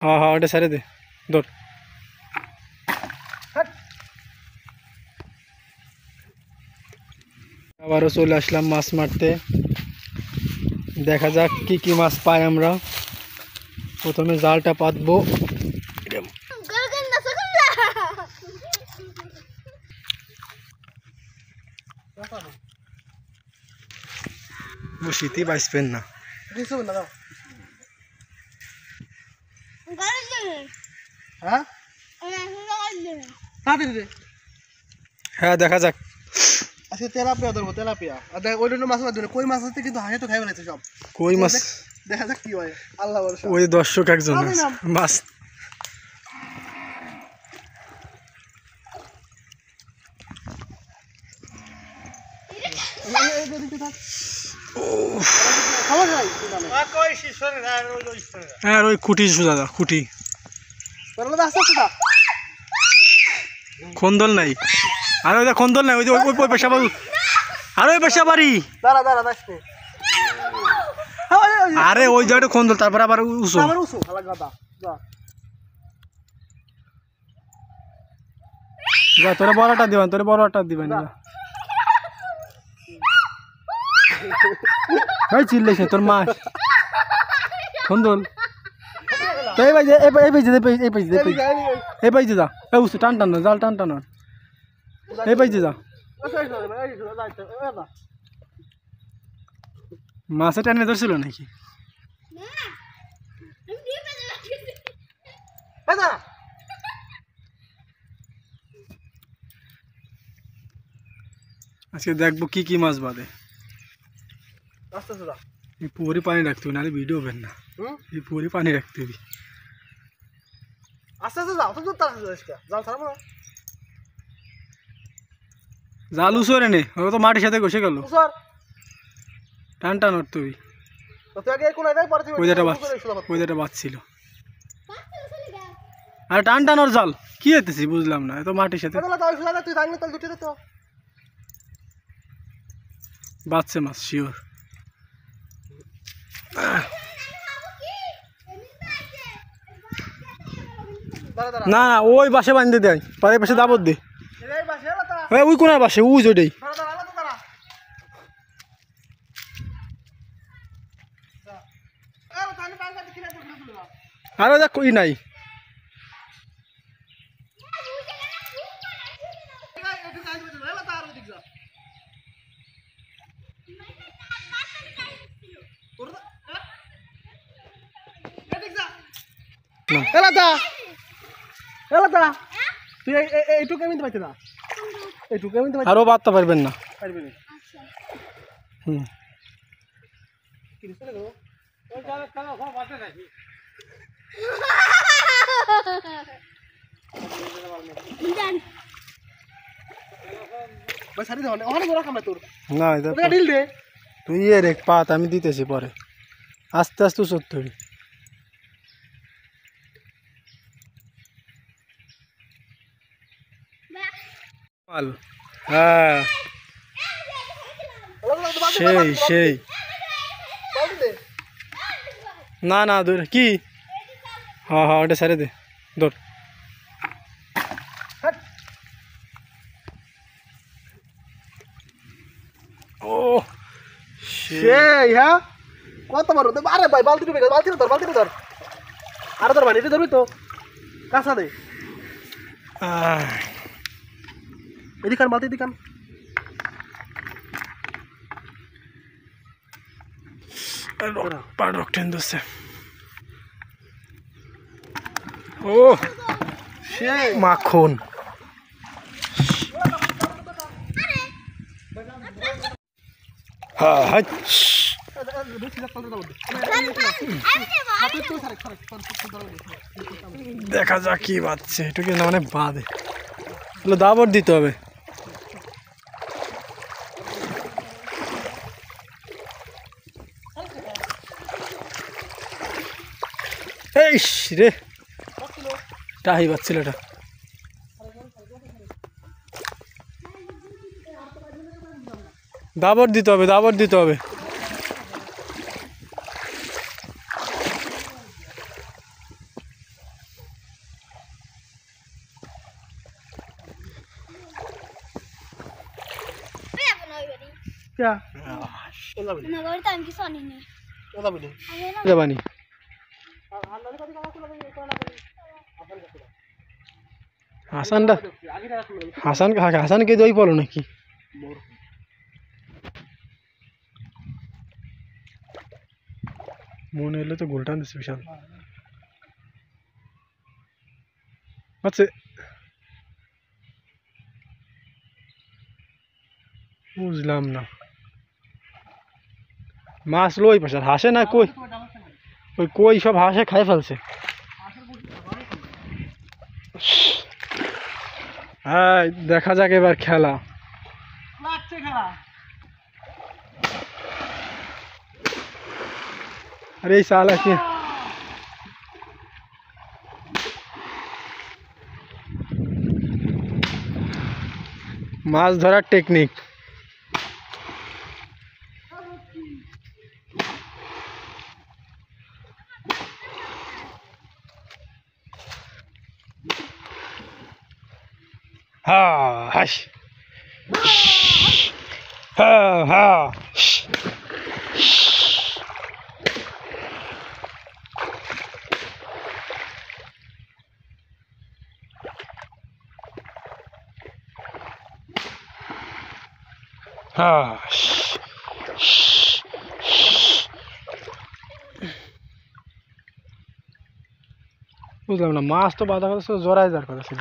हाँ हाँ ওটা ছেড়ে দে ধর। আবারও চলে আসলাম মাছ মারতে। দেখা যাক কি কি মাছ পাই আমরা। প্রথমে জালটা পাতবো। বসিতে বাইসবেন না। হ্যাঁ দেখা যাক। আজকে তেলাপিয়া ধরবো, তেলাপিয়া। আর দেখ ওই জন্য মাছ ধরবো, কই মাছ আছে কিন্তু হাসে তো খাই ফেলেছে সব। কই মাছ দেখা যাক কি হয়, আল্লাহ ভরসা। ওই দর্শক একজন মাছ আর ওই খুঁটি সুদা খুঁটি খন্দল নাই। আর ওই খন্দল নাই, ওই ওই পয়সা বাড়ি। আর ওই পয়সা বাড়ি। আরে ওই জায়গাটা খন্দল, তারপর আবার উঁচু। যা তোরা বড়টা দিবেন, তোরা বড়টা দিবেন। চিল্লাইছ তোর মাছ খন্দল। তো এই পাইছে এই পাইছে যা টান টান জাল টান টান এই পাইছে যা। মাছে টানে ধরছিল নাকি? আজকে দেখবো কি কি মাছ বাঁধে। পুকুরে পানি রাখতে হবে, নাহলে ভিডিও হবে না। এই পুকুরে পানি রাখতে হবে। জাল উসরে নে, ও তো মাটির সাথে ঘষে গেল। টান টান উঠতে হবে। ওইটা বাঁচছিল। আর টান টান ওর জাল কি হইতেছি বুঝলাম না, এত মাটির সাথে বাঁচছে মাছ শিওর। না না ওই বাসে বাঁধতে দেয়, পাড়ের পাশে দাবত দে। ওই কোনার বাসে উজ ওইটাই। আরো দেখ কই নাই। আরো বাঁধতে পারবেন না। না তুই ইয়ে রেখ পাত, আমি দিতেছি পরে আস্তে আস্তে সত্যি। হ্যাঁ সেই সেই। না না দূর কি। হ্যাঁ হ্যাঁ ওটা ছেড়ে দে ধর। ও সেই হ্যাঁ কত বড়। আরে ভাই বালতি ধর, বালতি ধর। আরে ধর ভাই, এটা ধরবি তো কাঁচা দে। এদিকান বালতি দিকান। পাড়ক টেন দোষে। ও সেই মাখন। হ্যাঁ হ্যাঁ দেখা যাক কি বাঁধছে। একটু কিন্তু মানে বাঁধে দাবর দিতে হবে। এই রে টাহি বাচ্ছিল এটা। দাবর দিতে হবে, দাবর দিতে হবে। क्या যাবানি হাসানকে দই বলো নাকি মনে হলে তো গোলটা দিচ্ছে বিশাল আচ্ছা বুঝলাম না মাছ লই পাশে হাসে না কই ওই কই সব হাসে খাই ফেলছে হ্যাঁ দেখা যাক এবার খেলা লাগছে খেলা আরে এই সালা কি মাছ ধরার টেকনিক হ্যাঁ হাস হ্যাঁ হ্যাঁ হ্যাঁ বুঝলাম না মাছ তো বাঁধা কথা ছিল জোড়ায় যার কথা ছিল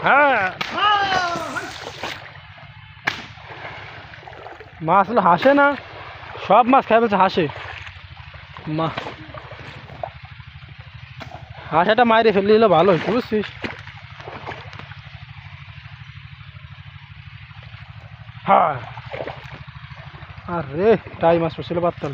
হ্যাঁ মাছ হলো হাসে না সব মাছ খাই বলছে হাসে মা হাসাটা মাইরে ফেললে দিলে ভালো হইতো বুঝছিস হ্যাঁ আরে টাই মাছ পড়ছিল পারতাম